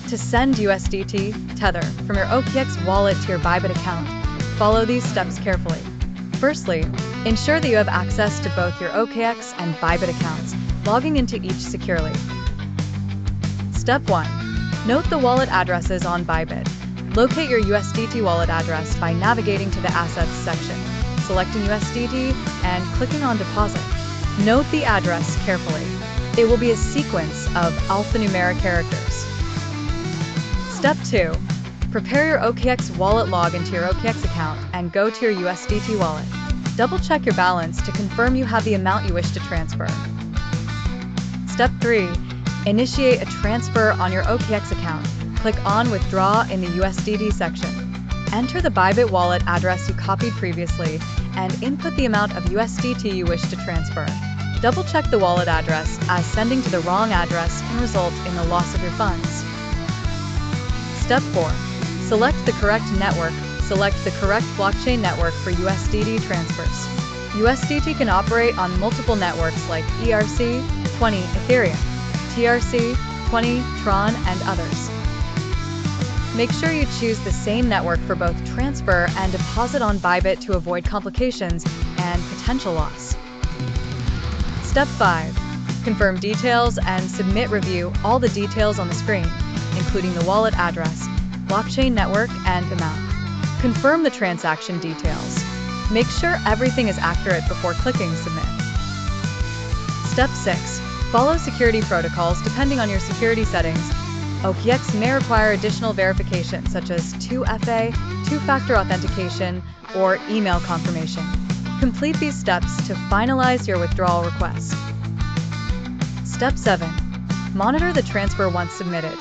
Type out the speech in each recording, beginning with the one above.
To send USDT, Tether, from your OKX wallet to your Bybit account, follow these steps carefully. Firstly, ensure that you have access to both your OKX and Bybit accounts, logging into each securely. Step 1. Note the wallet addresses on Bybit. Locate your USDT wallet address by navigating to the Assets section, selecting USDT, and clicking on Deposit. Note the address carefully. It will be a sequence of alphanumeric characters. Step 2. Prepare your OKX wallet login to your OKX account and go to your USDT wallet. Double-check your balance to confirm you have the amount you wish to transfer. Step 3. Initiate a transfer on your OKX account. Click on Withdraw in the USDT section. Enter the Bybit wallet address you copied previously and input the amount of USDT you wish to transfer. Double-check the wallet address, as sending to the wrong address can result in the loss of your funds. Step 4. Select the correct network. Select the correct blockchain network for USDT transfers. USDT can operate on multiple networks like ERC-20 Ethereum, TRC-20 Tron, and others. Make sure you choose the same network for both transfer and deposit on Bybit to avoid complications and potential loss. Step 5. Confirm details and submit review all the details on the screen, including the wallet address, blockchain network, and amount. Confirm the transaction details. Make sure everything is accurate before clicking Submit. Step 6. Follow security protocols depending on your security settings. OKX may require additional verification such as 2FA, two-factor authentication, or email confirmation. Complete these steps to finalize your withdrawal request. Step 7. Monitor the transfer once submitted.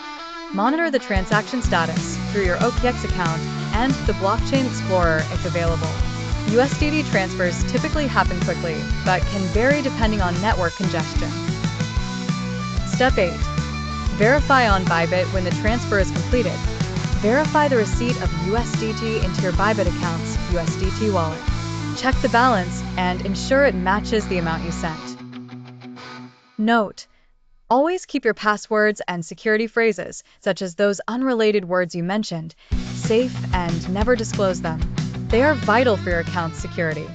Monitor the transaction status through your OKX account and the Blockchain Explorer if available. USDT transfers typically happen quickly, but can vary depending on network congestion. Step 8. Verify on Bybit when the transfer is completed. Verify the receipt of USDT into your Bybit account's USDT wallet. Check the balance and ensure it matches the amount you sent. Note: always keep your passwords and security phrases, such as those unrelated words you mentioned, safe and never disclose them. They are vital for your account's security.